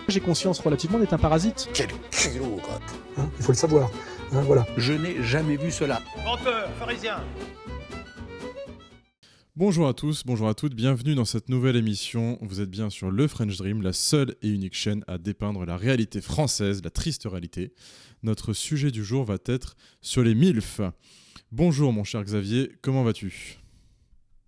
J'ai conscience relativement d'être un parasite. Quel culot, quoi. Il faut le savoir. Voilà. Je n'ai jamais vu cela. Menteur, pharisien. Bonjour à tous, bonjour à toutes, bienvenue dans cette nouvelle émission. Vous êtes bien sur le French Dream, la seule et unique chaîne à dépeindre la réalité française, la triste réalité. Notre sujet du jour va être sur les MILF. Bonjour mon cher Xavier, comment vas-tu ?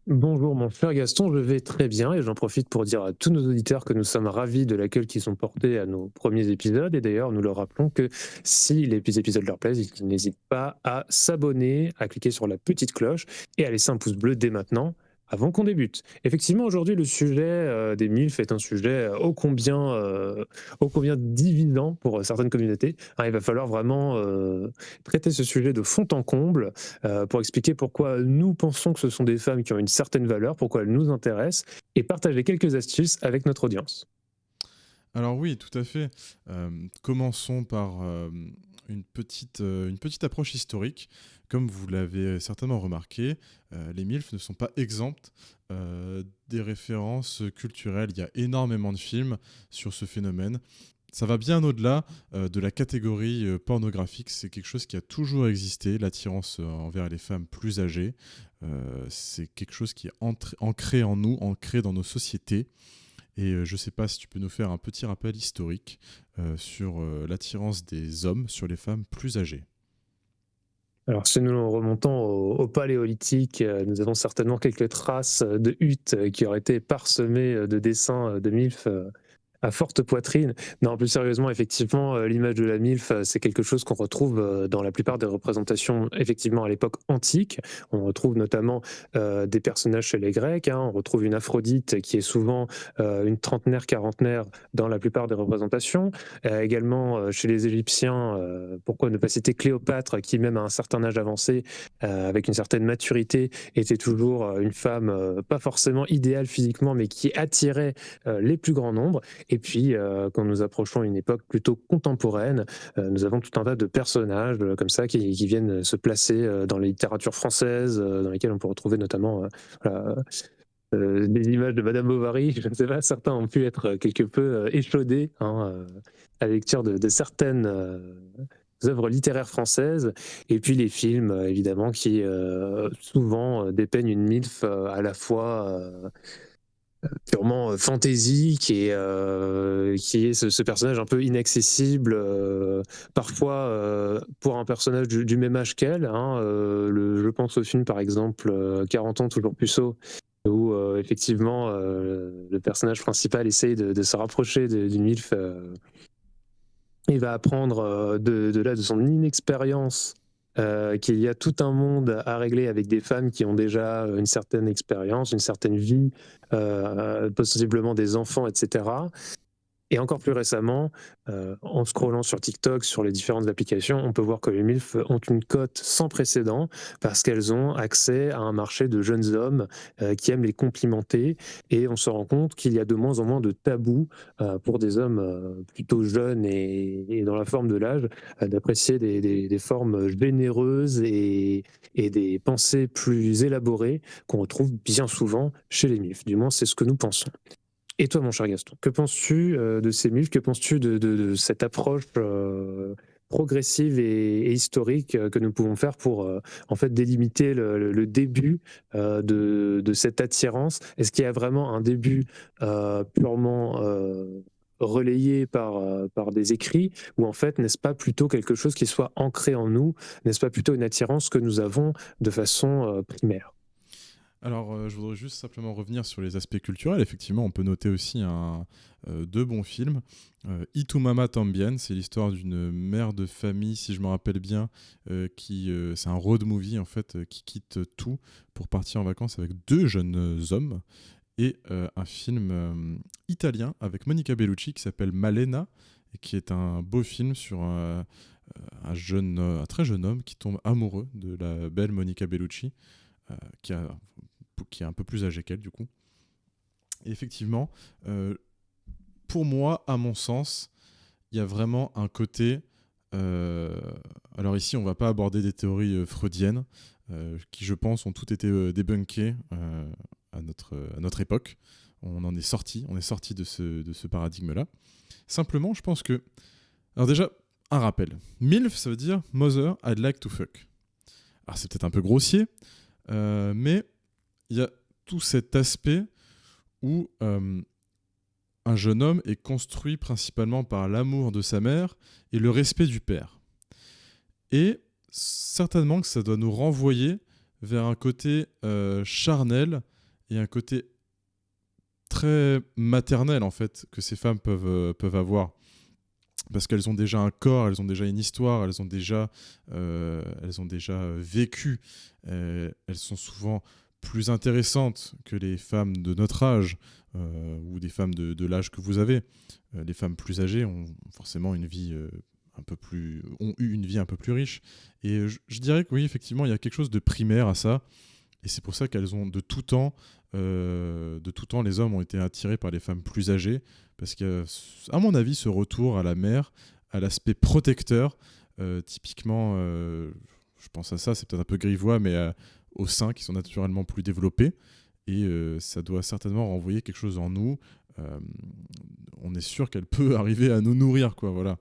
Bonjour mon cher Gaston, je vais très bien et j'en profite pour dire à tous nos auditeurs que nous sommes ravis de l'accueil qu'ils ont porté à nos premiers épisodes et d'ailleurs nous leur rappelons que si les épisodes leur plaisent, ils n'hésitent pas à s'abonner, à cliquer sur la petite cloche et à laisser un pouce bleu dès maintenant avant qu'on débute. Effectivement aujourd'hui le sujet des MILF est un sujet ô combien divisant pour certaines communautés. Il va falloir vraiment traiter ce sujet de fond en comble pour expliquer pourquoi nous pensons que ce sont des femmes qui ont une certaine valeur, pourquoi elles nous intéressent, et partager quelques astuces avec notre audience. Alors oui, tout à fait. Commençons par une petite approche historique. Comme vous l'avez certainement remarqué, les MILF ne sont pas exemptes des références culturelles. Il y a énormément de films sur ce phénomène. Ça va bien au-delà de la catégorie pornographique. C'est quelque chose qui a toujours existé, l'attirance envers les femmes plus âgées. C'est quelque chose qui est ancré en nous, ancré dans nos sociétés. Et je ne sais pas si tu peux nous faire un petit rappel historique sur l'attirance des hommes sur les femmes plus âgées. Alors, si nous remontons au Paléolithique, nous avons certainement quelques traces de huttes qui auraient été parsemées de dessins de MILF à forte poitrine. Non, plus sérieusement, effectivement, l'image de la MILF, c'est quelque chose qu'on retrouve dans la plupart des représentations, effectivement, à l'époque antique. On retrouve notamment des personnages chez les Grecs. On retrouve une Aphrodite qui est souvent une trentenaire, quarantenaire dans la plupart des représentations. Également, chez les Égyptiens, pourquoi ne pas citer Cléopâtre, qui même à un certain âge avancé, avec une certaine maturité, était toujours une femme pas forcément idéale physiquement, mais qui attirait les plus grands nombres. Et puis, quand nous approchons une époque plutôt contemporaine, nous avons tout un tas de personnages comme ça qui viennent se placer dans les littératures françaises, dans lesquelles on peut retrouver notamment des images de Madame Bovary. Je ne sais pas, certains ont pu être quelque peu échaudés à la lecture de certaines œuvres littéraires françaises. Et puis les films, évidemment, qui souvent dépeignent une MILF à la fois purement fantasy, qui est ce personnage un peu inaccessible, parfois pour un personnage du même âge qu'elle. Je pense au film par exemple 40 ans toujours puceau, où effectivement le personnage principal essaye de se rapprocher d'une MILF. Il va apprendre de son inexpérience qu'il y a tout un monde à régler avec des femmes qui ont déjà une certaine expérience, une certaine vie, possiblement des enfants, etc. Et encore plus récemment, en scrollant sur TikTok, sur les différentes applications, on peut voir que les MILF ont une cote sans précédent parce qu'elles ont accès à un marché de jeunes hommes qui aiment les complimenter. Et on se rend compte qu'il y a de moins en moins de tabous pour des hommes plutôt jeunes et dans la forme de l'âge d'apprécier des formes généreuses et des pensées plus élaborées qu'on retrouve bien souvent chez les MILF. Du moins, c'est ce que nous pensons. Et toi, mon cher Gaston, que penses-tu de ces MILF? Que penses-tu de cette approche progressive et historique que nous pouvons faire pour en fait délimiter le début de cette attirance? Est-ce qu'il y a vraiment un début purement relayé par des écrits, ou en fait n'est-ce pas plutôt quelque chose qui soit ancré en nous? N'est-ce pas plutôt une attirance que nous avons de façon primaire? Alors, je voudrais juste simplement revenir sur les aspects culturels. Effectivement, on peut noter aussi deux bons films. Y tu mamá también, c'est l'histoire d'une mère de famille, si je me rappelle bien, c'est un road movie en fait, qui quitte tout pour partir en vacances avec deux jeunes hommes. Et un film italien avec Monica Bellucci qui s'appelle Malena, et qui est un beau film sur un très jeune homme qui tombe amoureux de la belle Monica Bellucci. Qui est un peu plus âgé qu'elle du coup. Et effectivement, pour moi, à mon sens, il y a vraiment un côté... alors ici, on ne va pas aborder des théories freudiennes, qui je pense ont toutes été débunkées à notre époque. on en est sorti, on est sorti de ce paradigme-là. Simplement, je pense que... Alors déjà, un rappel. MILF, ça veut dire Mother I'd Like to Fuck. Alors c'est peut-être un peu grossier, mais il y a tout cet aspect où un jeune homme est construit principalement par l'amour de sa mère et le respect du père. Et certainement que ça doit nous renvoyer vers un côté charnel et un côté très maternel en fait que ces femmes peuvent avoir, parce qu'elles ont déjà un corps, elles ont déjà une histoire, elles ont déjà vécu, elles sont souvent plus intéressantes que les femmes de notre âge ou des femmes de l'âge que vous avez. Les femmes plus âgées ont forcément une vie ont eu une vie un peu plus riche, et je dirais que oui, effectivement, il y a quelque chose de primaire à ça. Et c'est pour ça qu'elles ont de tout temps, les hommes ont été attirés par les femmes plus âgées, parce qu'à mon avis, ce retour à la mère, à l'aspect protecteur, typiquement, je pense à ça, c'est peut-être un peu grivois, mais aux seins qui sont naturellement plus développés, et ça doit certainement renvoyer quelque chose en nous. On est sûr qu'elle peut arriver à nous nourrir, quoi, voilà.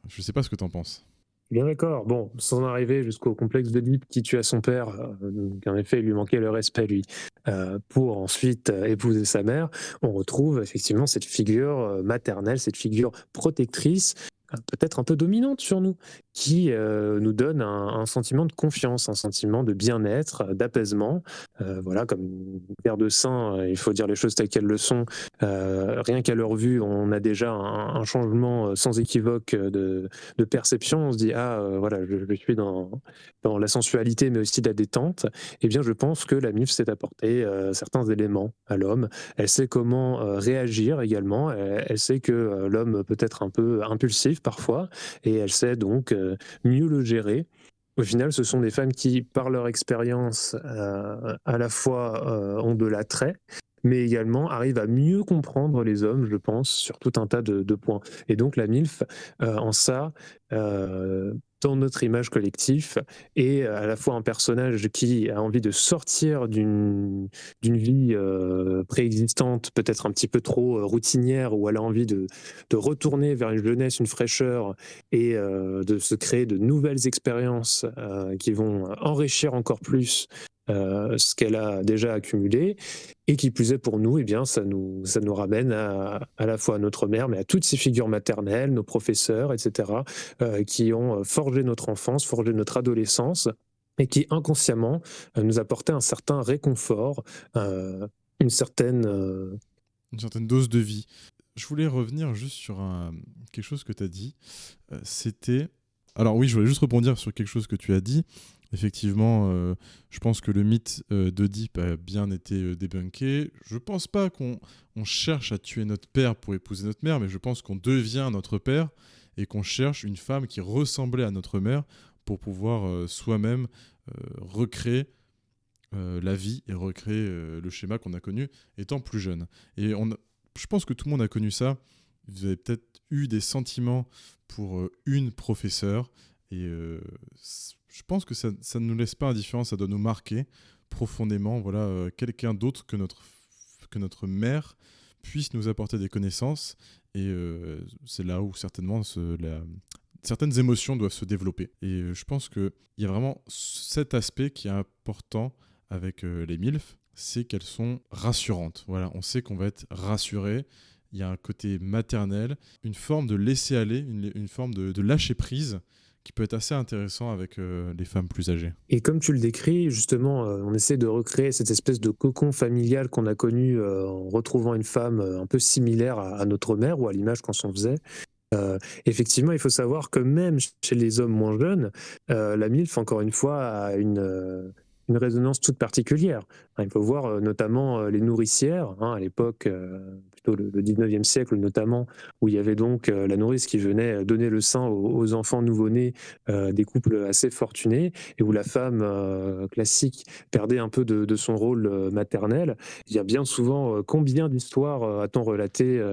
Je sais pas ce que t'en penses. Bien d'accord. Bon, sans arriver jusqu'au complexe d'Oedipe qui tua son père, donc en effet, il lui manquait le respect, lui, pour ensuite épouser sa mère, on retrouve effectivement cette figure maternelle, cette figure protectrice, peut-être un peu dominante sur nous, qui nous donne un sentiment de confiance, un sentiment de bien-être, d'apaisement. Voilà, comme une paire de seins, il faut dire les choses telles qu'elles le sont. Rien qu'à leur vue, on a déjà un changement sans équivoque de perception. On se dit voilà, je suis dans la sensualité, mais aussi la détente. Eh bien, je pense que la MILF sait apporter certains éléments à l'homme. Elle sait comment réagir également. Elle sait que l'homme peut être un peu impulsif parfois, et elle sait donc mieux le gérer. Au final, ce sont des femmes qui, par leur expérience, à la fois ont de l'attrait, mais également arrivent à mieux comprendre les hommes, je pense, sur tout un tas de points. Et donc la MILF, en ça, dans notre image collective, est à la fois un personnage qui a envie de sortir d'une vie préexistante, peut-être un petit peu trop routinière, où elle a envie de retourner vers une jeunesse, une fraîcheur, et de se créer de nouvelles expériences qui vont enrichir encore plus ce qu'elle a déjà accumulé, et qui plus est pour nous, eh bien, ça nous ramène à la fois à notre mère, mais à toutes ces figures maternelles, nos professeurs, etc., qui ont forgé notre enfance, forgé notre adolescence, et qui inconsciemment nous apportaient un certain réconfort, une certaine dose de vie. Je voulais revenir juste sur quelque chose que tu as dit. C'était... Alors oui, je voulais juste rebondir sur quelque chose que tu as dit. Effectivement, je pense que le mythe d'Oedipe a bien été débunké. Je pense pas qu'on cherche à tuer notre père pour épouser notre mère, mais je pense qu'on devient notre père et qu'on cherche une femme qui ressemblait à notre mère pour pouvoir soi-même recréer la vie et recréer le schéma qu'on a connu étant plus jeune. Et je pense que tout le monde a connu ça. Vous avez peut-être eu des sentiments pour une professeure, et je pense que ça ne nous laisse pas indifférents, ça doit nous marquer profondément. Voilà, quelqu'un d'autre que notre mère puisse nous apporter des connaissances, et c'est là où certainement certaines émotions doivent se développer. Et je pense qu'il y a vraiment cet aspect qui est important avec les MILF, c'est qu'elles sont rassurantes. Voilà, on sait qu'on va être rassuré. Il y a un côté maternel, une forme de laisser aller, une forme de lâcher prise qui peut être assez intéressant avec les femmes plus âgées. Et comme tu le décris, justement, on essaie de recréer cette espèce de cocon familial qu'on a connu en retrouvant une femme un peu similaire à notre mère, ou à l'image qu'on s'en faisait. Effectivement, il faut savoir que même chez les hommes moins jeunes, la MILF, encore une fois, a une résonance toute particulière. Il faut voir notamment les nourricières, à l'époque, plutôt le 19e siècle notamment, où il y avait donc la nourrice qui venait donner le sein aux enfants nouveau-nés des couples assez fortunés, et où la femme classique perdait un peu de son rôle maternel. Il y a bien souvent combien d'histoires a-t-on relaté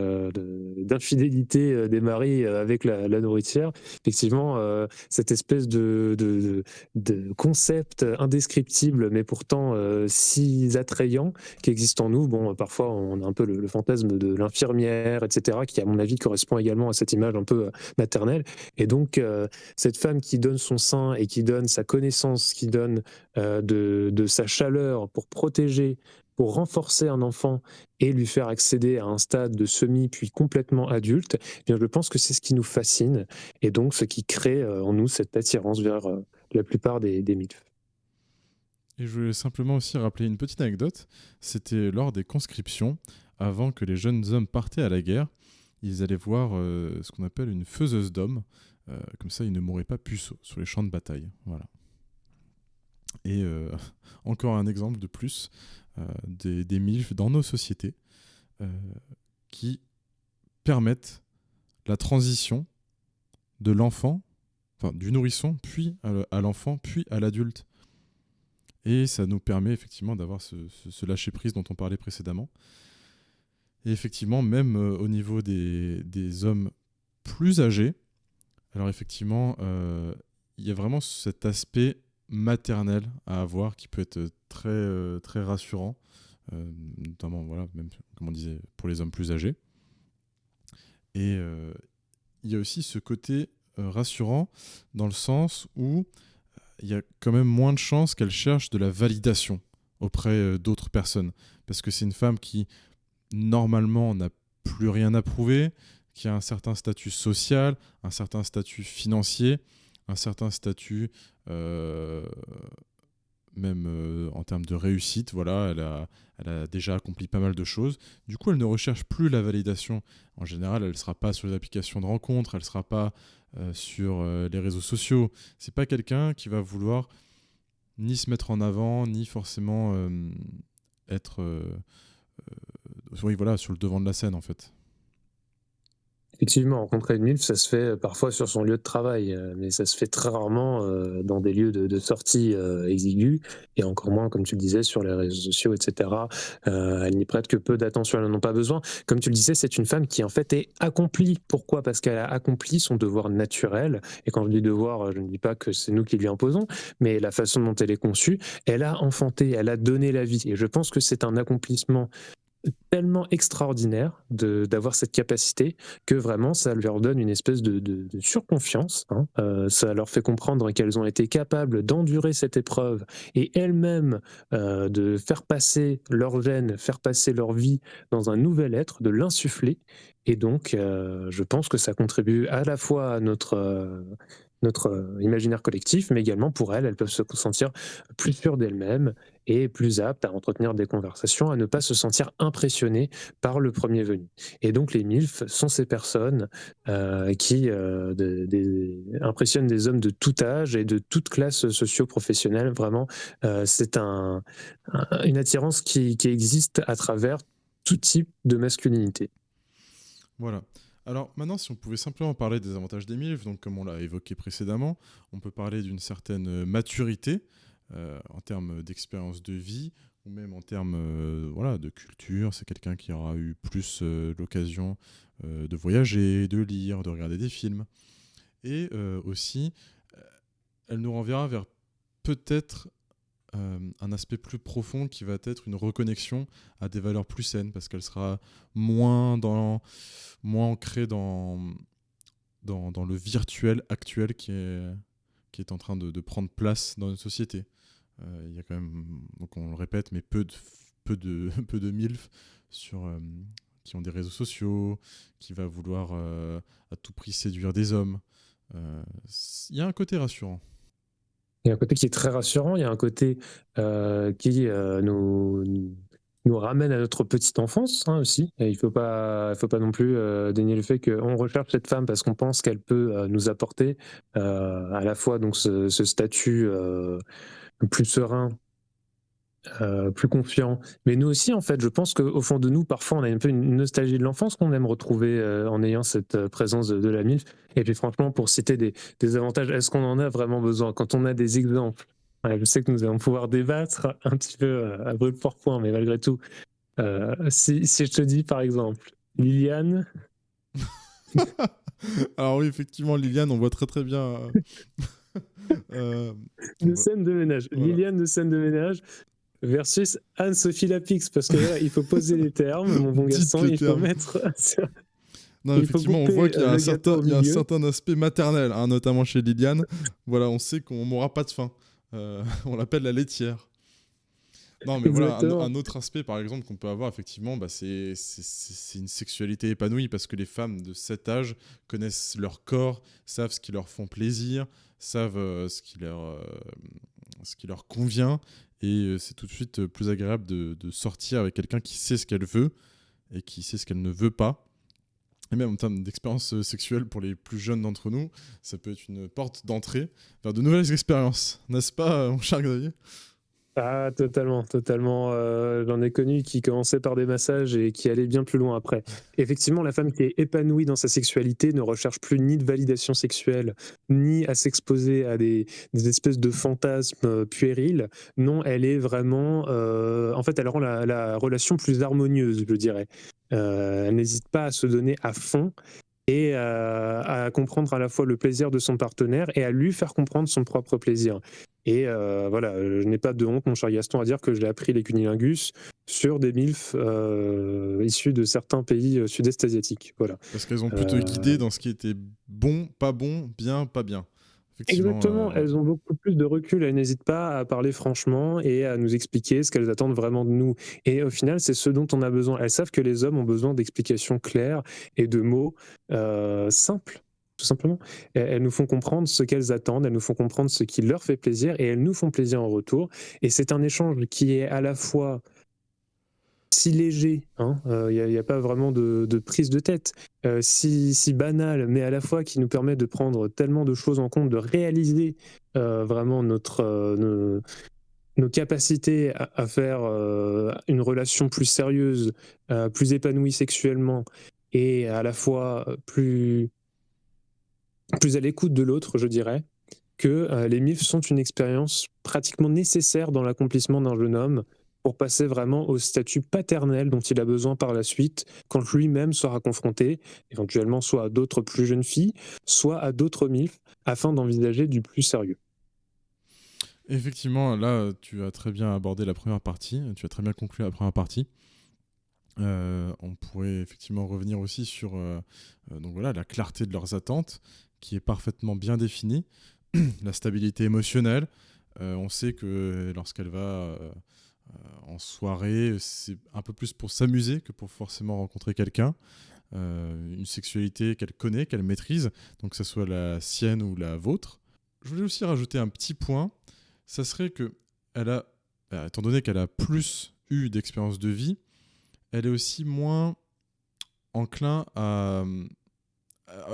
d'infidélité des maris avec la nourricière. Effectivement, cette espèce de concept indescriptible impossibles, mais pourtant si attrayants, qui existent en nous. Bon, parfois, on a un peu le fantasme de l'infirmière, etc., qui, à mon avis, correspond également à cette image un peu maternelle. Et donc, cette femme qui donne son sein et qui donne sa connaissance, qui donne de sa chaleur pour protéger, pour renforcer un enfant et lui faire accéder à un stade de semi puis complètement adulte, eh bien, je pense que c'est ce qui nous fascine et donc ce qui crée en nous cette attirance vers la plupart des MILF. Et je voulais simplement aussi rappeler une petite anecdote. C'était lors des conscriptions, avant que les jeunes hommes partaient à la guerre, ils allaient voir ce qu'on appelle une faiseuse d'hommes. Comme ça, ils ne mourraient pas puceaux sur les champs de bataille. Voilà. Et encore un exemple de plus des MILF dans nos sociétés qui permettent la transition de l'enfant, enfin du nourrisson, puis à l'enfant, puis à l'adulte. Et ça nous permet effectivement d'avoir ce lâcher-prise dont on parlait précédemment. Et effectivement, même au niveau des hommes plus âgés, alors effectivement, il y a vraiment cet aspect maternel à avoir qui peut être très, très rassurant, notamment, voilà, même comme on disait, pour les hommes plus âgés. Et il y a aussi ce côté rassurant dans le sens où il y a quand même moins de chances qu'elle cherche de la validation auprès d'autres personnes. Parce que c'est une femme qui, normalement, n'a plus rien à prouver, qui a un certain statut social, un certain statut financier, un certain statut même en termes de réussite. Voilà, elle a déjà accompli pas mal de choses. Du coup, elle ne recherche plus la validation. En général, elle ne sera pas sur les applications de rencontres, elle ne sera pas sur les réseaux sociaux. C'est pas quelqu'un qui va vouloir ni se mettre en avant, ni forcément être oui, voilà, sur le devant de la scène, en fait. Effectivement, rencontrer une MILF, ça se fait parfois sur son lieu de travail, mais ça se fait très rarement dans des lieux de sortie exigus, et encore moins, comme tu le disais, sur les réseaux sociaux, etc. Elle n'y prête que peu d'attention, elle n'en a pas besoin. Comme tu le disais, c'est une femme qui en fait est accomplie. Pourquoi ? Parce qu'elle a accompli son devoir naturel, et quand je dis devoir, je ne dis pas que c'est nous qui lui imposons, mais la façon dont elle est conçue, elle a enfanté, elle a donné la vie, et je pense que c'est un accomplissement tellement extraordinaire d'avoir cette capacité que vraiment ça leur donne une espèce de surconfiance. Ça leur fait comprendre qu'elles ont été capables d'endurer cette épreuve et elles-mêmes de faire passer leur gène, faire passer leur vie dans un nouvel être, de l'insuffler. Et donc, je pense que ça contribue à la fois à notre imaginaire collectif, mais également pour elles peuvent se sentir plus sûres d'elles-mêmes et plus aptes à entretenir des conversations, à ne pas se sentir impressionnées par le premier venu. Et donc les MILF sont ces personnes qui impressionnent des hommes de tout âge et de toute classe socio-professionnelle. Vraiment, c'est une attirance qui existe à travers tout type de masculinité. Voilà. Alors maintenant, si on pouvait simplement parler des avantages des MILF, donc comme on l'a évoqué précédemment, on peut parler d'une certaine maturité en termes d'expérience de vie, ou même en termes voilà, de culture. C'est quelqu'un qui aura eu plus l'occasion de voyager, de lire, de regarder des films. Et aussi, elle nous renverra vers peut-être un aspect plus profond qui va être une reconnexion à des valeurs plus saines, parce qu'elle sera moins ancrée dans le virtuel actuel qui est en train de prendre place dans notre société. Il y a quand même, donc on le répète, mais peu de MILF qui ont des réseaux sociaux, qui va vouloir à tout prix séduire des hommes. Il y a un côté rassurant. Il y a un côté qui est très rassurant, il y a un côté qui nous ramène à notre petite enfance aussi. Et il ne faut pas non plus dénier le fait qu'on recherche cette femme parce qu'on pense qu'elle peut nous apporter à la fois donc, ce statut plus serein, plus confiant. Mais nous aussi, en fait, je pense qu'au fond de nous, parfois, on a un peu une nostalgie de l'enfance qu'on aime retrouver en ayant cette présence de la MILF. Et puis franchement, pour citer des avantages, est-ce qu'on en a vraiment besoin ? Quand on a des exemples, je sais que nous allons pouvoir débattre un petit peu à brûle-pourpoint, mais malgré tout, si je te dis par exemple, Liliane... Alors oui, effectivement, Liliane, on voit très très bien Euh, De scène de ménage. Voilà. Liliane de scène de ménage versus Anne-Sophie Lapix, parce que là, il faut poser les termes, mon bon Dites Gaston, les il faut termes. mettre... Non, Il faut effectivement, on couper, voit qu'il y a le un gâteau au il y a un milieu. certain aspect maternel, hein, notamment chez Liliane. Voilà, on sait qu'on n'aura pas de faim. On l'appelle la laitière. Non, mais voilà, Exactement. un autre aspect, par exemple, qu'on peut avoir, effectivement, c'est une sexualité épanouie, parce que les femmes de cet âge connaissent leur corps, savent ce qui leur font plaisir, savent ce qui leur convient, et c'est tout de suite plus agréable de sortir avec quelqu'un qui sait ce qu'elle veut, et qui sait ce qu'elle ne veut pas. Et même en termes d'expérience sexuelle pour les plus jeunes d'entre nous, ça peut être une porte d'entrée vers de nouvelles expériences, n'est-ce pas, mon cher Xavier ? Ah, totalement, totalement. J'en ai connu qui commençaient par des massages et qui allaient bien plus loin après. Effectivement, la femme qui est épanouie dans sa sexualité ne recherche plus ni de validation sexuelle, ni à s'exposer à des espèces de fantasmes puérils. Non, elle est vraiment... en fait, elle rend la relation plus harmonieuse, je dirais. Elle n'hésite pas à se donner à fond et à comprendre à la fois le plaisir de son partenaire et à lui faire comprendre son propre plaisir. Et voilà, je n'ai pas de honte, mon cher Gaston, à dire que je l'ai appris les cunilingus sur des MILF issus de certains pays sud-est asiatiques. Voilà. Parce qu'elles ont pu te guider dans ce qui était bon, bien, pas bien. Exactement, elles ont beaucoup plus de recul, elles n'hésitent pas à parler franchement et à nous expliquer ce qu'elles attendent vraiment de nous. Et au final, c'est ce dont on a besoin. Elles savent que les hommes ont besoin d'explications claires et de mots simples, tout simplement. Elles nous font comprendre ce qu'elles attendent, elles nous font comprendre ce qui leur fait plaisir et elles nous font plaisir en retour. Et c'est un échange qui est à la fois si léger, il n'y a pas vraiment de prise de tête, si banal, mais à la fois qui nous permet de prendre tellement de choses en compte, de réaliser vraiment nos capacités à faire une relation plus sérieuse, plus épanouie sexuellement, et à la fois plus à l'écoute de l'autre, je dirais, que les MILF sont une expérience pratiquement nécessaire dans l'accomplissement d'un jeune homme pour passer vraiment au statut paternel dont il a besoin par la suite, quand lui-même sera confronté, éventuellement soit à d'autres plus jeunes filles, soit à d'autres MILF, afin d'envisager du plus sérieux. Effectivement, là, tu as très bien abordé la première partie, tu as très bien conclu la première partie. On pourrait effectivement revenir aussi sur donc voilà, la clarté de leurs attentes, qui est parfaitement bien définie, la stabilité émotionnelle. On sait que lorsqu'elle va en soirée, c'est un peu plus pour s'amuser que pour forcément rencontrer quelqu'un. Une sexualité qu'elle connaît, qu'elle maîtrise, donc que ce soit la sienne ou la vôtre. Je voulais aussi rajouter un petit point, ça serait que étant donné qu'elle a plus eu d'expérience de vie, elle est aussi moins enclin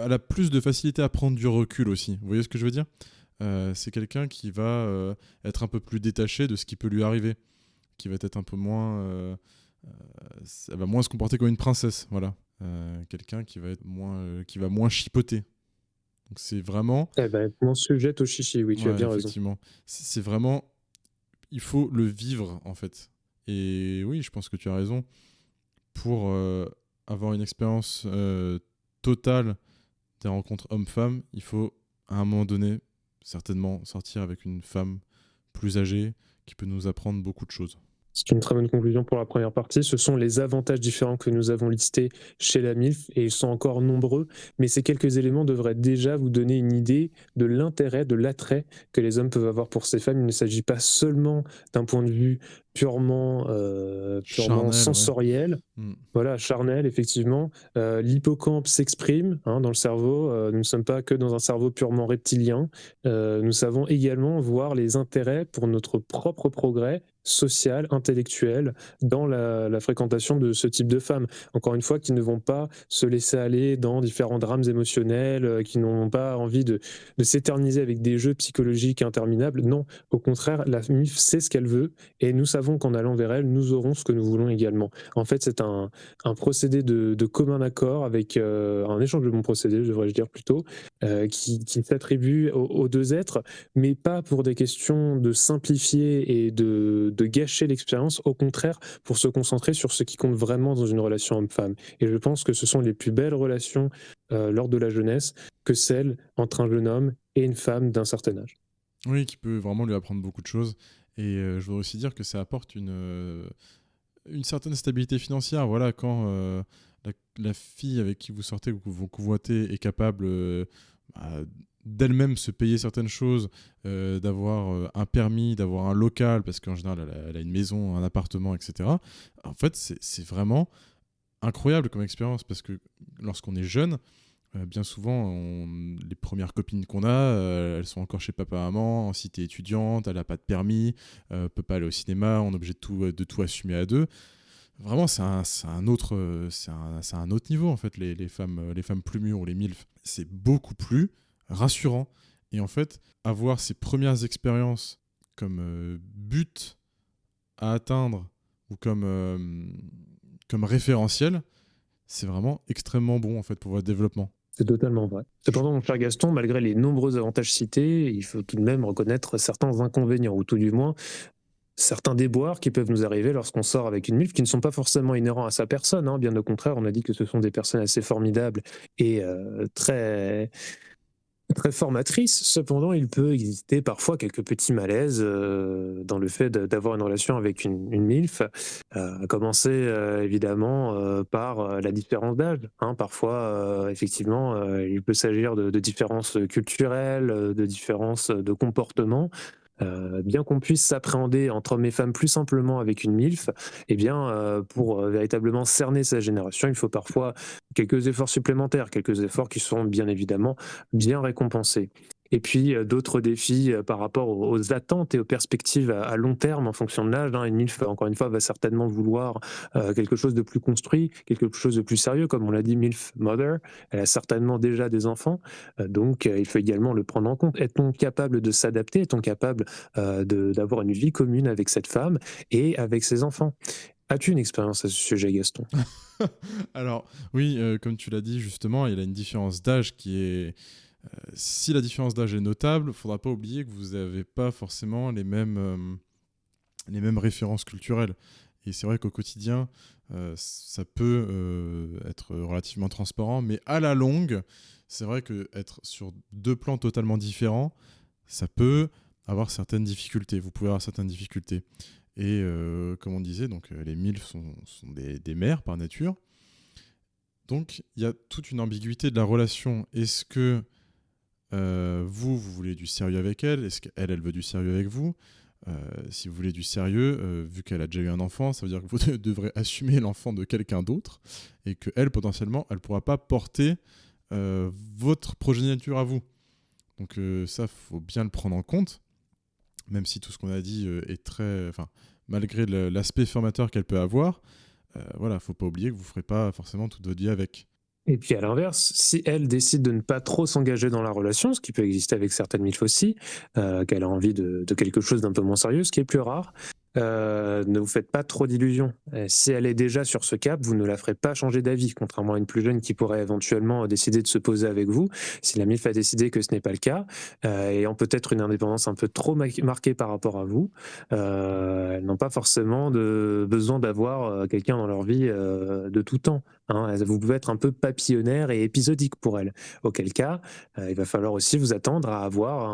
elle a plus de facilité à prendre du recul aussi. Vous voyez ce que je veux dire ? C'est quelqu'un qui va être un peu plus détaché de ce qui peut lui arriver, qui va être un peu moins... elle va moins se comporter comme une princesse, voilà. Quelqu'un qui va être moins chipoter. Donc c'est vraiment... Eh ben, moins sujette au chichi, oui, tu as bien raison. Effectivement. C'est vraiment... Il faut le vivre, en fait. Et oui, je pense que tu as raison. Pour avoir une expérience totale des rencontres hommes-femmes, il faut, à un moment donné, certainement sortir avec une femme plus âgée qui peut nous apprendre beaucoup de choses. C'est une très bonne conclusion pour la première partie. Ce sont les avantages différents que nous avons listés chez la MILF, et ils sont encore nombreux, mais ces quelques éléments devraient déjà vous donner une idée de l'intérêt, de l'attrait que les hommes peuvent avoir pour ces femmes. Il ne s'agit pas seulement d'un point de vue purement Charnel, sensoriel, voilà, charnel, effectivement. L'hippocampe s'exprime dans le cerveau. Nous ne sommes pas que dans un cerveau purement reptilien. Nous savons également voir les intérêts pour notre propre progrès social, intellectuel, dans la fréquentation de ce type de femmes. Encore une fois, qui ne vont pas se laisser aller dans différents drames émotionnels, qui n'ont pas envie de s'éterniser avec des jeux psychologiques interminables. Non, au contraire, la MILF sait ce qu'elle veut, et nous savons savons qu'en allant vers elle, nous aurons ce que nous voulons également. En fait, c'est un procédé de commun accord avec un échange de bons procédés, devrais-je dire plutôt, qui s'attribue aux deux êtres, mais pas pour des questions de simplifier et de gâcher l'expérience, au contraire, pour se concentrer sur ce qui compte vraiment dans une relation homme-femme. Et je pense que ce sont les plus belles relations lors de la jeunesse que celles entre un jeune homme et une femme d'un certain âge. Oui, qui peut vraiment lui apprendre beaucoup de choses. Et je voudrais aussi dire que ça apporte une certaine stabilité financière. Voilà, quand la fille avec qui vous sortez, que vous convoitez, est capable bah, d'elle-même se payer certaines choses, d'avoir un permis, d'avoir un local, parce qu'en général, elle a une maison, un appartement, etc. En fait, c'est vraiment incroyable comme expérience, parce que lorsqu'on est jeune, bien souvent, les premières copines qu'on a, elles sont encore chez papa-maman, en cité étudiante, elle n'a pas de permis, peut pas aller au cinéma, on est obligé de tout assumer à deux. Vraiment, c'est un autre niveau, en fait, les femmes plus mûres ou les MILF. C'est beaucoup plus rassurant. Et en fait, avoir ces premières expériences comme but à atteindre ou comme référentiel, c'est vraiment extrêmement bon, en fait, pour votre développement. C'est totalement vrai. Cependant, mon cher Gaston, malgré les nombreux avantages cités, il faut tout de même reconnaître certains inconvénients, ou tout du moins certains déboires qui peuvent nous arriver lorsqu'on sort avec une MILF, qui ne sont pas forcément inhérents à sa personne, hein. Bien au contraire, on a dit que ce sont des personnes assez formidables et très, très formatrice. Cependant, il peut exister parfois quelques petits malaises dans le fait d'avoir une relation avec une MILF, à commencer évidemment par la différence d'âge, hein. Parfois, effectivement, il peut s'agir de différences culturelles, de différences de comportement. Bien qu'on puisse s'appréhender entre hommes et femmes plus simplement avec une MILF, eh bien, pour véritablement cerner sa génération, il faut parfois quelques efforts supplémentaires, quelques efforts qui sont bien évidemment bien récompensés. Et puis d'autres défis par rapport aux attentes et aux perspectives à long terme en fonction de l'âge, hein. Une MILF, encore une fois, va certainement vouloir quelque chose de plus construit, quelque chose de plus sérieux, comme on l'a dit, MILF Mother. Elle a certainement déjà des enfants, donc il faut également le prendre en compte. Est-on capable de s'adapter? Est-on capable d'avoir une vie commune avec cette femme et avec ses enfants? As-tu une expérience à ce sujet, Gaston? Alors, oui, comme tu l'as dit, justement, il y a une différence d'âge qui est... si la différence d'âge est notable, il ne faudra pas oublier que vous n'avez pas forcément les mêmes références culturelles. Et c'est vrai qu'au quotidien, ça peut être relativement transparent, mais à la longue, c'est vrai qu'être sur deux plans totalement différents, ça peut avoir certaines difficultés. Vous pouvez avoir certaines difficultés. Et comme on disait, donc, les MILF sont des mères par nature. Donc, il y a toute une ambiguïté de la relation. Est-ce que vous voulez du sérieux avec elle? Est-ce qu'elle veut du sérieux avec vous? Si vous voulez du sérieux, vu qu'elle a déjà eu un enfant, ça veut dire que vous devrez assumer l'enfant de quelqu'un d'autre et qu'elle, potentiellement, elle ne pourra pas porter votre progéniture à vous. Donc ça, il faut bien le prendre en compte, même si tout ce qu'on a dit est très... Enfin, malgré l'aspect formateur qu'elle peut avoir, voilà, il ne faut pas oublier que vous ne ferez pas forcément toute votre vie avec. Et puis à l'inverse, si elle décide de ne pas trop s'engager dans la relation, ce qui peut exister avec certaines MILF aussi, qu'elle a envie de quelque chose d'un peu moins sérieux, ce qui est plus rare, ne vous faites pas trop d'illusions. Si elle est déjà sur ce cap, vous ne la ferez pas changer d'avis, contrairement à une plus jeune qui pourrait éventuellement décider de se poser avec vous. Si la MILF a décidé que ce n'est pas le cas, ayant peut-être une indépendance un peu trop marquée par rapport à vous, elles n'ont pas forcément besoin d'avoir quelqu'un dans leur vie de tout temps, hein. Vous pouvez être un peu papillonnaire et épisodique pour elles. Auquel cas, il va falloir aussi vous attendre à avoir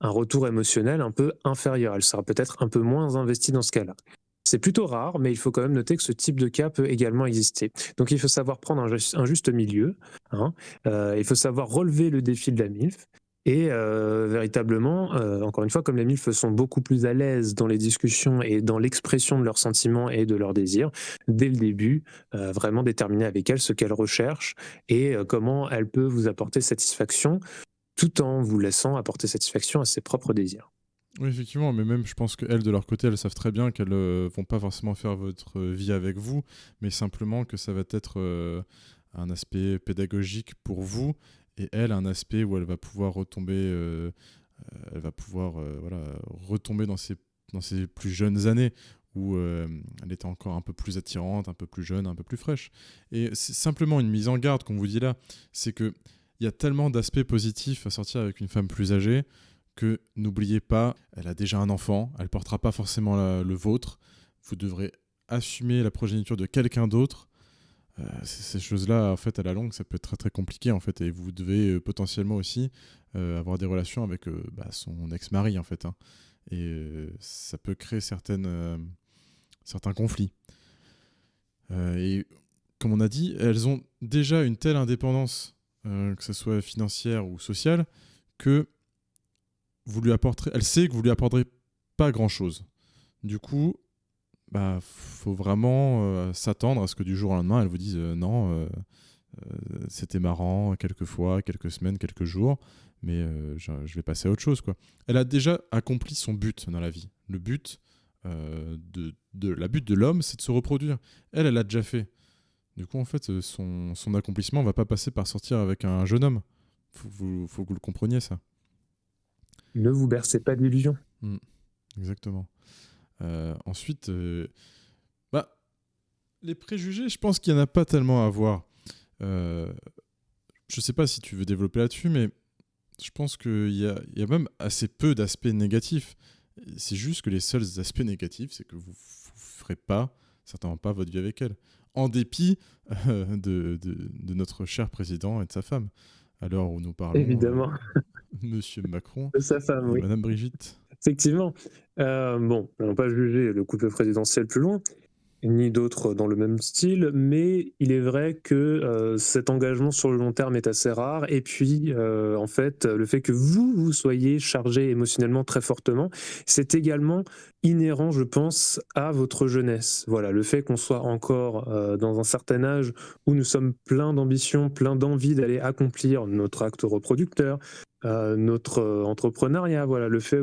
un retour émotionnel un peu inférieur. Elle sera peut-être un peu moins investie dans ce cas-là. C'est plutôt rare, mais il faut quand même noter que ce type de cas peut également exister. Donc il faut savoir prendre un juste milieu, hein. Il faut savoir relever le défi de la MILF. Et véritablement, encore une fois, comme les MILF sont beaucoup plus à l'aise dans les discussions et dans l'expression de leurs sentiments et de leurs désirs, dès le début, vraiment déterminer avec elles ce qu'elles recherchent et comment elles peuvent vous apporter satisfaction, tout en vous laissant apporter satisfaction à ses propres désirs. Oui, effectivement, mais même je pense qu'elles, de leur côté, elles savent très bien qu'elles ne vont pas forcément faire votre vie avec vous, mais simplement que ça va être un aspect pédagogique pour vous, et elle, un aspect où elle va pouvoir retomber, voilà, retomber dans ses plus jeunes années, où elle était encore un peu plus attirante, un peu plus jeune, un peu plus fraîche. Et c'est simplement une mise en garde qu'on vous dit là, c'est qu'il y a tellement d'aspects positifs à sortir avec une femme plus âgée que n'oubliez pas, elle a déjà un enfant, elle ne portera pas forcément le vôtre, vous devrez assumer la progéniture de quelqu'un d'autre. Ces choses-là, en fait, à la longue, ça peut être très très compliqué, en fait, et vous devez potentiellement aussi avoir des relations avec son ex-mari, en fait, hein. Et ça peut créer certains conflits. Et comme on a dit, elles ont déjà une telle indépendance, que ce soit financière ou sociale, que elle sait que vous lui apporterez pas grand-chose. Du coup, faut vraiment s'attendre à ce que du jour au lendemain, elle vous dise non, c'était marrant, quelques fois, quelques semaines, quelques jours, mais je vais passer à autre chose, quoi. Elle a déjà accompli son but dans la vie. Le but de l'homme, c'est de se reproduire. Elle l'a déjà fait. Du coup, en fait, son accomplissement ne va pas passer par sortir avec un jeune homme. Faut que vous le compreniez, ça. Ne vous bercez pas d'illusions. Exactement. Ensuite, les préjugés, je pense qu'il n'y en a pas tellement à avoir. Je ne sais pas si tu veux développer là-dessus, mais je pense qu'il y a même assez peu d'aspects négatifs. C'est juste que les seuls aspects négatifs, c'est que vous ne ferez certainement pas votre vie avec elle. En dépit de notre cher président et de sa femme. À l'heure où nous parlons, Évidemment. Monsieur Macron, De sa femme, oui. Madame Brigitte. Effectivement. Bon, on n'a pas jugé le couple présidentiel plus loin, ni d'autres dans le même style, mais il est vrai que cet engagement sur le long terme est assez rare. Et puis, en fait, le fait que vous soyez chargé émotionnellement très fortement, c'est également inhérent, je pense, à votre jeunesse. Voilà, le fait qu'on soit encore dans un certain âge où nous sommes pleins d'ambition, pleins d'envie d'aller accomplir notre acte reproducteur, notre entrepreneuriat, voilà, le fait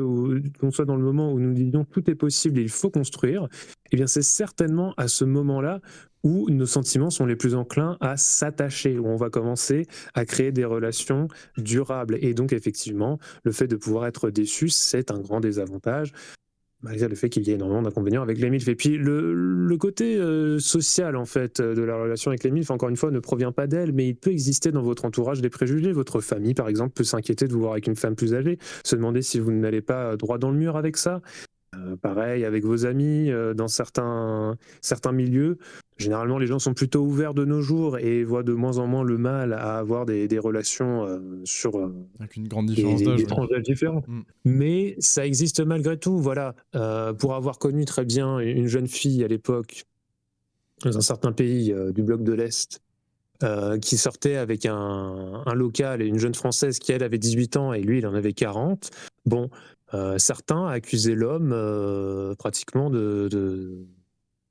qu'on soit dans le moment où nous disions tout est possible et il faut construire, eh bien c'est certainement à ce moment-là où nos sentiments sont les plus enclins à s'attacher, où on va commencer à créer des relations durables. Et donc effectivement, le fait de pouvoir être déçu, c'est un grand désavantage, malgré le fait qu'il y ait énormément d'inconvénients avec les MILF. Et puis le côté social en fait de la relation avec les MILF, encore une fois, ne provient pas d'elle, mais il peut exister dans votre entourage des préjugés. Votre famille, par exemple, peut s'inquiéter de vous voir avec une femme plus âgée, se demander si vous n'allez pas droit dans le mur avec ça. Pareil avec vos amis, dans certains milieux. Généralement, les gens sont plutôt ouverts de nos jours et voient de moins en moins le mal à avoir des relations sur avec une grande différence d'âge. des tranches d'âge différentes. Mais ça existe malgré tout. Voilà. Pour avoir connu très bien une jeune fille à l'époque, dans un certain pays du bloc de l'Est, qui sortait avec un local et une jeune Française qui, elle, avait 18 ans et lui, il en avait 40. Bon, certains accusaient l'homme pratiquement de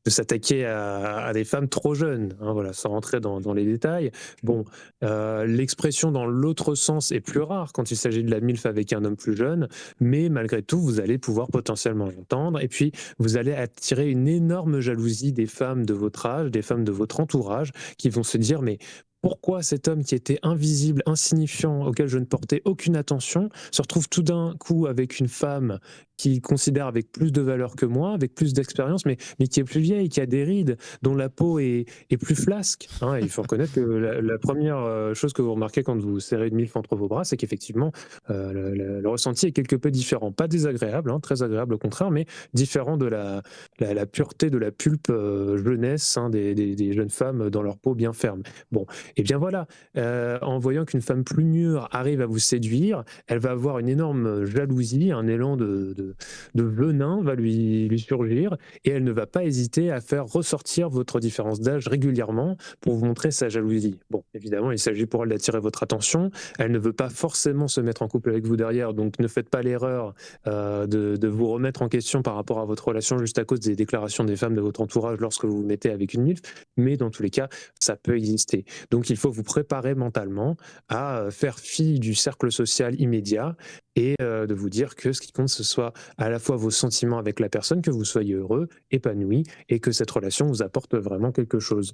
s'attaquer à des femmes trop jeunes, hein, voilà, sans rentrer dans les détails. Bon, l'expression dans l'autre sens est plus rare quand il s'agit de la MILF avec un homme plus jeune, mais malgré tout, vous allez pouvoir potentiellement l'entendre, et puis vous allez attirer une énorme jalousie des femmes de votre âge, des femmes de votre entourage, qui vont se dire, mais pourquoi cet homme qui était invisible, insignifiant, auquel je ne portais aucune attention, se retrouve tout d'un coup avec une femme qui considère avec plus de valeur que moi, avec plus d'expérience, mais qui est plus vieille, qui a des rides, dont la peau est plus flasque, hein. Il faut reconnaître que la première chose que vous remarquez quand vous serrez une MILF entre vos bras, c'est qu'effectivement, le ressenti est quelque peu différent. Pas désagréable, hein, très agréable au contraire, mais différent de la pureté de la pulpe jeunesse, hein, des jeunes femmes dans leur peau bien ferme. Bon, et bien voilà, en voyant qu'une femme plus mûre arrive à vous séduire, elle va avoir une énorme jalousie, un élan de venin va lui surgir, et elle ne va pas hésiter à faire ressortir votre différence d'âge régulièrement pour vous montrer sa jalousie. Bon, évidemment, il s'agit pour elle d'attirer votre attention. Elle ne veut pas forcément se mettre en couple avec vous derrière, donc ne faites pas l'erreur de vous remettre en question par rapport à votre relation juste à cause des déclarations des femmes de votre entourage lorsque vous vous mettez avec une MILF, mais dans tous les cas, ça peut exister. Donc il faut vous préparer mentalement à faire fi du cercle social immédiat et de vous dire que ce qui compte, ce soit à la fois vos sentiments avec la personne, que vous soyez heureux, épanoui, et que cette relation vous apporte vraiment quelque chose.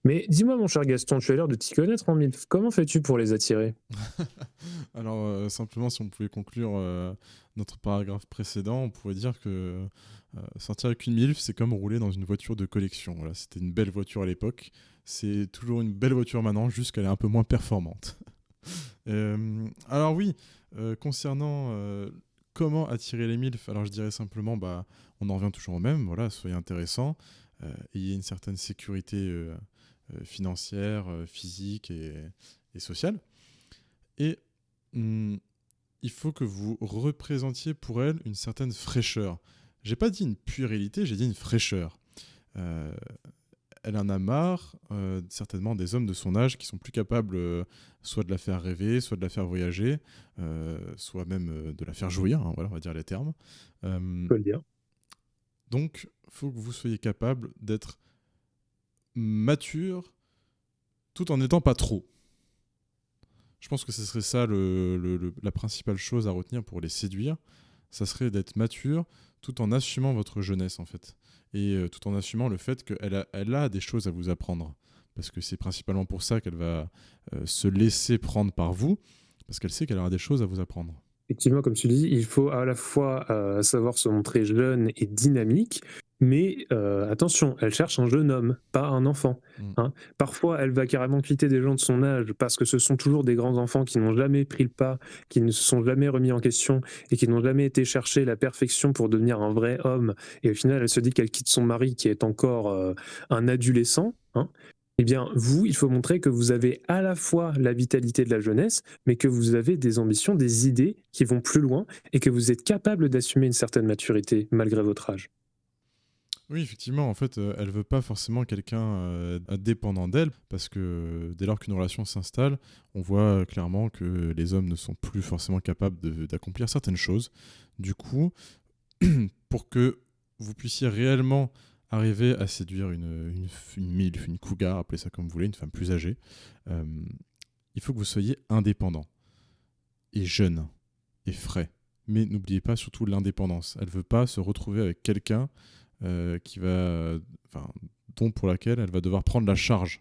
Mais dis-moi, mon cher Gaston, tu as l'air de t'y connaître en MILF. Comment fais-tu pour les attirer? Alors, simplement, si on pouvait conclure notre paragraphe précédent, on pourrait dire que sortir avec une MILF, c'est comme rouler dans une voiture de collection. Voilà, c'était une belle voiture à l'époque. C'est toujours une belle voiture maintenant, juste qu'elle est un peu moins performante. Alors oui, concernant comment attirer les MILF, alors je dirais simplement, on en revient toujours au même, voilà, soyez intéressant, ayez une certaine sécurité financière, physique et sociale. Et il faut que vous représentiez pour elle une certaine fraîcheur. J'ai pas dit une puérilité, j'ai dit une fraîcheur. Elle en a marre, certainement, des hommes de son âge qui sont plus capables soit de la faire rêver, soit de la faire voyager, soit même de la faire jouir, hein, voilà, on va dire les termes. On peut le dire. Donc, il faut que vous soyez capable d'être mature tout en n'étant pas trop. Je pense que ce serait ça la principale chose à retenir pour les séduire. Ça serait d'être mature tout en assumant votre jeunesse, en fait. Et tout en assumant le fait qu'elle a des choses à vous apprendre. Parce que c'est principalement pour ça qu'elle va se laisser prendre par vous, parce qu'elle sait qu'elle aura des choses à vous apprendre. Effectivement, comme tu dis, il faut à la fois savoir se montrer jeune et dynamique, mais attention, elle cherche un jeune homme, pas un enfant. Hein. Parfois, elle va carrément quitter des gens de son âge parce que ce sont toujours des grands enfants qui n'ont jamais pris le pas, qui ne se sont jamais remis en question et qui n'ont jamais été chercher la perfection pour devenir un vrai homme. Et au final, elle se dit qu'elle quitte son mari qui est encore un adolescent. Hein. Eh bien, vous, il faut montrer que vous avez à la fois la vitalité de la jeunesse, mais que vous avez des ambitions, des idées qui vont plus loin et que vous êtes capable d'assumer une certaine maturité malgré votre âge. Oui, effectivement, en fait, elle veut pas forcément quelqu'un dépendant d'elle, parce que dès lors qu'une relation s'installe, on voit clairement que les hommes ne sont plus forcément capables d'accomplir certaines choses. Du coup, pour que vous puissiez réellement arriver à séduire une MILF, une cougar, appelez ça comme vous voulez, une femme plus âgée, il faut que vous soyez indépendant et jeune et frais. Mais n'oubliez pas surtout l'indépendance. Elle veut pas se retrouver avec quelqu'un dont pour laquelle elle va devoir prendre la charge.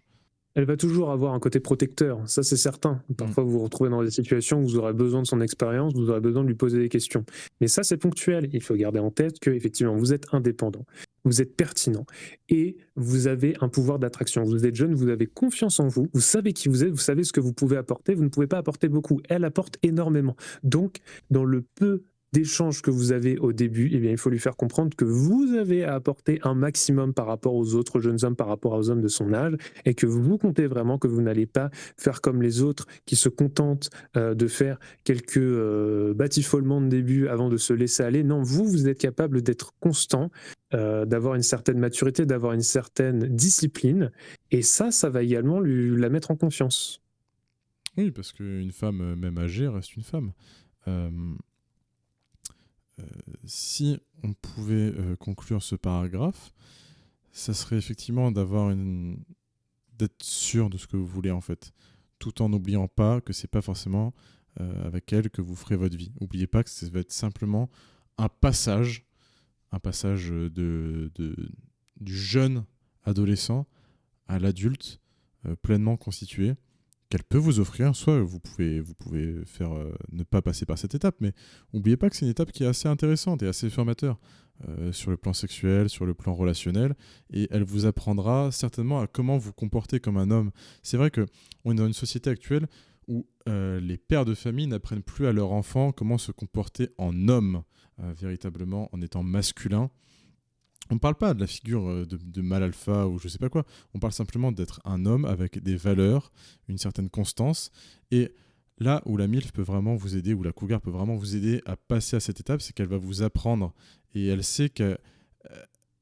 Elle va toujours avoir un côté protecteur, ça c'est certain. Parfois vous vous retrouvez dans des situations où vous aurez besoin de son expérience, vous aurez besoin de lui poser des questions. Mais ça c'est ponctuel, il faut garder en tête que effectivement vous êtes indépendant, vous êtes pertinent et vous avez un pouvoir d'attraction. Vous êtes jeune, vous avez confiance en vous, vous savez qui vous êtes, vous savez ce que vous pouvez apporter, vous ne pouvez pas apporter beaucoup, elle apporte énormément. Donc dans le peu d'échanges que vous avez au début, eh bien, il faut lui faire comprendre que vous avez à apporter un maximum par rapport aux autres jeunes hommes, par rapport aux hommes de son âge, et que vous comptez vraiment que vous n'allez pas faire comme les autres qui se contentent de faire quelques batifolements de début avant de se laisser aller. Non, vous êtes capable d'être constant, d'avoir une certaine maturité, d'avoir une certaine discipline, et ça va également la mettre en confiance. Oui, parce qu'une femme, même âgée, reste une femme. Si on pouvait conclure ce paragraphe, ça serait effectivement d'être sûr de ce que vous voulez en fait, tout en n'oubliant pas que c'est pas forcément avec elle que vous ferez votre vie. N'oubliez pas que ça va être simplement un passage du jeune adolescent à l'adulte pleinement constitué, qu'elle peut vous offrir. Soit vous pouvez faire ne pas passer par cette étape, mais n'oubliez pas que c'est une étape qui est assez intéressante et assez formateur sur le plan sexuel, sur le plan relationnel, et elle vous apprendra certainement à comment vous comporter comme un homme. C'est vrai qu'on est dans une société actuelle où les pères de famille n'apprennent plus à leurs enfants comment se comporter en homme, véritablement en étant masculin. On ne parle pas de la figure de mâle alpha ou je sais pas quoi. On parle simplement d'être un homme avec des valeurs, une certaine constance. Et là où la MILF peut vraiment vous aider, où la cougar peut vraiment vous aider à passer à cette étape, c'est qu'elle va vous apprendre. Et elle sait que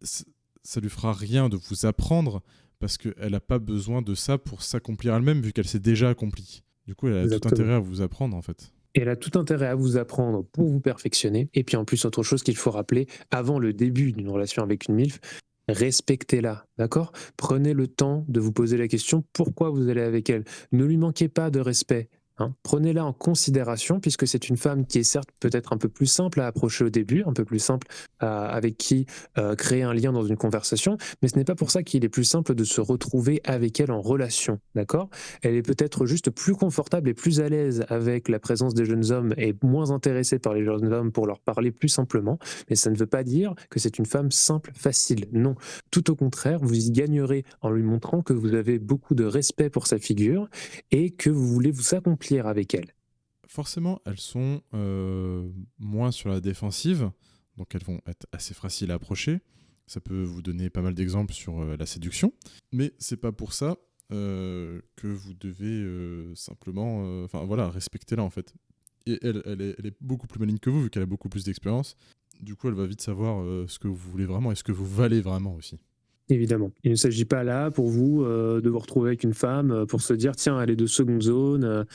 ça lui fera rien de vous apprendre parce qu'elle n'a pas besoin de ça pour s'accomplir elle-même vu qu'elle s'est déjà accomplie. Du coup, elle a tout intérêt à vous apprendre en fait. Et elle a tout intérêt à vous apprendre pour vous perfectionner. Et puis en plus, autre chose qu'il faut rappeler, avant le début d'une relation avec une MILF, respectez-la, d'accord ? Prenez le temps de vous poser la question pourquoi vous allez avec elle. Ne lui manquez pas de respect. hein. Prenez-la en considération puisque c'est une femme qui est certes peut-être un peu plus simple à approcher au début, un peu plus simple avec qui créer un lien dans une conversation, mais ce n'est pas pour ça qu'il est plus simple de se retrouver avec elle en relation, d'accord? Elle est peut-être juste plus confortable et plus à l'aise avec la présence des jeunes hommes et moins intéressée par les jeunes hommes pour leur parler plus simplement, mais ça ne veut pas dire que c'est une femme simple, facile. Non, tout au contraire, vous y gagnerez en lui montrant que vous avez beaucoup de respect pour sa figure et que vous voulez vous accomplir avec elle. Forcément, elles sont moins sur la défensive, donc elles vont être assez faciles à approcher. Ça peut vous donner pas mal d'exemples sur la séduction, mais c'est pas pour ça que vous devez simplement respecter-la en fait. Et elle est beaucoup plus maligne que vous, vu qu'elle a beaucoup plus d'expérience. Du coup, elle va vite savoir ce que vous voulez vraiment et ce que vous valez vraiment aussi. Évidemment. Il ne s'agit pas là pour vous de vous retrouver avec une femme pour se dire tiens, elle est de seconde zone,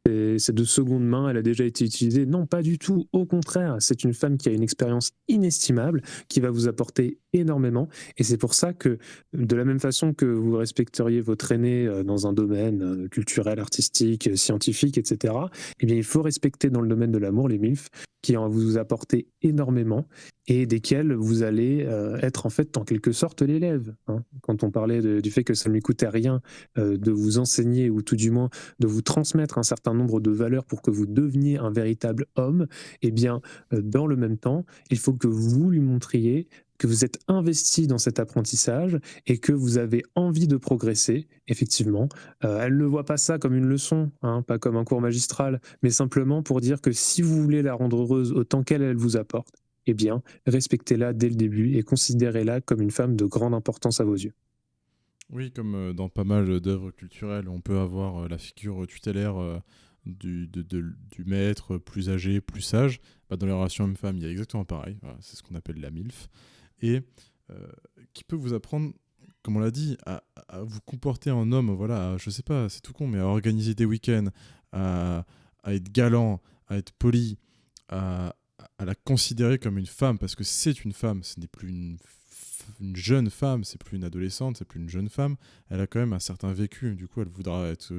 c'est de seconde main, elle a déjà été utilisée. Non, pas du tout. Au contraire, c'est une femme qui a une expérience inestimable, qui va vous apporter énormément. Et c'est pour ça que, de la même façon que vous respecteriez votre aîné dans un domaine culturel, artistique, scientifique, etc., eh bien, il faut respecter dans le domaine de l'amour les MILF qui en vous apporter énormément et desquels vous allez être en fait en quelque sorte l'élève, hein. Quand on parlait du fait que ça ne lui coûtait rien de vous enseigner ou tout du moins de vous transmettre un certain nombre de valeurs pour que vous deveniez un véritable homme, eh bien, dans le même temps, il faut que vous lui montriez que vous êtes investi dans cet apprentissage et que vous avez envie de progresser, effectivement. Elle ne voit pas ça comme une leçon, hein, pas comme un cours magistral, mais simplement pour dire que si vous voulez la rendre heureuse autant qu'elle vous apporte, eh bien, respectez-la dès le début et considérez-la comme une femme de grande importance à vos yeux. Oui, comme dans pas mal d'œuvres culturelles, on peut avoir la figure tutélaire du maître plus âgé, plus sage. Bah, dans les relations homme-femme, il y a exactement pareil. Voilà, c'est ce qu'on appelle la MILF. Et qui peut vous apprendre, comme on l'a dit, à vous comporter en homme, voilà, je sais pas, c'est tout con, mais à organiser des week-ends, à être galant, à être poli, à la considérer comme une femme, parce que c'est une femme, ce n'est plus une jeune femme, c'est plus une adolescente, c'est plus une jeune femme, elle a quand même un certain vécu, du coup elle voudra être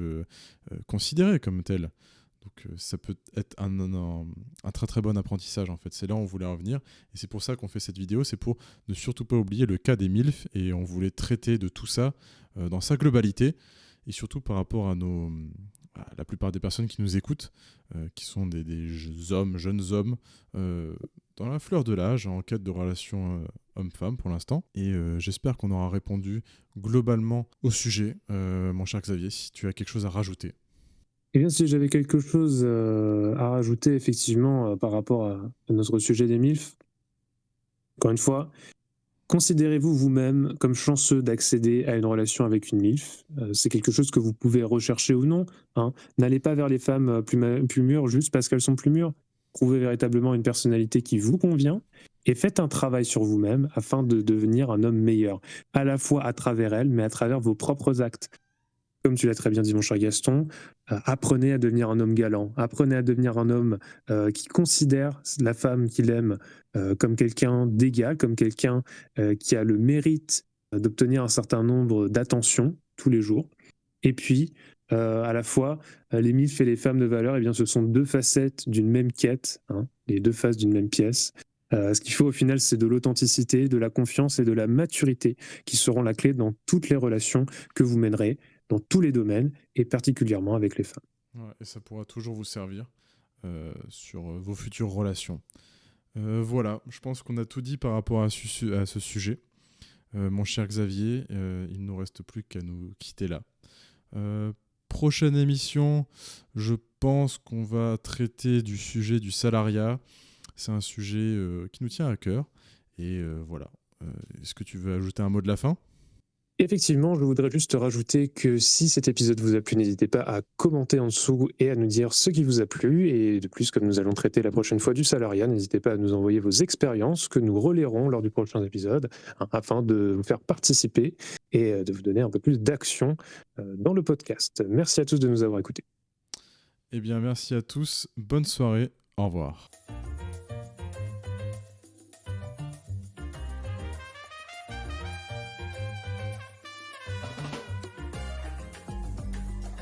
considérée comme telle. Donc ça peut être un très très bon apprentissage en fait, c'est là où on voulait en venir, et c'est pour ça qu'on fait cette vidéo, c'est pour ne surtout pas oublier le cas des MILF, et on voulait traiter de tout ça dans sa globalité, et surtout par rapport à la plupart des personnes qui nous écoutent, qui sont des jeunes hommes, dans la fleur de l'âge, en quête de relations homme-femme pour l'instant. Et j'espère qu'on aura répondu globalement au sujet. Mon cher Xavier, si tu as quelque chose à rajouter. Eh bien, si j'avais quelque chose à rajouter, effectivement, par rapport à notre sujet des MILF, encore une fois, considérez-vous vous-même comme chanceux d'accéder à une relation avec une MILF. C'est quelque chose que vous pouvez rechercher ou non, hein. N'allez pas vers les femmes plus mûres juste parce qu'elles sont plus mûres. Trouvez véritablement une personnalité qui vous convient et faites un travail sur vous-même afin de devenir un homme meilleur, à la fois à travers elles, mais à travers vos propres actes. Comme tu l'as très bien dit, mon cher Gaston, apprenez à devenir un homme galant, apprenez à devenir un homme qui considère la femme qu'il aime comme quelqu'un d'égal, comme quelqu'un qui a le mérite d'obtenir un certain nombre d'attentions tous les jours. Et puis, à la fois, les MILF et les femmes de valeur, eh bien, ce sont deux facettes d'une même quête, hein, les deux faces d'une même pièce. Ce qu'il faut au final, c'est de l'authenticité, de la confiance et de la maturité qui seront la clé dans toutes les relations que vous mènerez, dans tous les domaines, et particulièrement avec les femmes. Ouais, et ça pourra toujours vous servir sur vos futures relations. Voilà, je pense qu'on a tout dit par rapport à ce sujet. Mon cher Xavier, il ne nous reste plus qu'à nous quitter là. Prochaine émission, je pense qu'on va traiter du sujet du salariat. C'est un sujet qui nous tient à cœur. Et voilà. Est-ce que tu veux ajouter un mot de la fin ? Effectivement, je voudrais juste rajouter que si cet épisode vous a plu, n'hésitez pas à commenter en dessous et à nous dire ce qui vous a plu. Et de plus, comme nous allons traiter la prochaine fois du salariat, n'hésitez pas à nous envoyer vos expériences que nous relayerons lors du prochain épisode, hein, afin de vous faire participer et de vous donner un peu plus d'action dans le podcast. Merci à tous de nous avoir écoutés. Eh bien, merci à tous. Bonne soirée. Au revoir.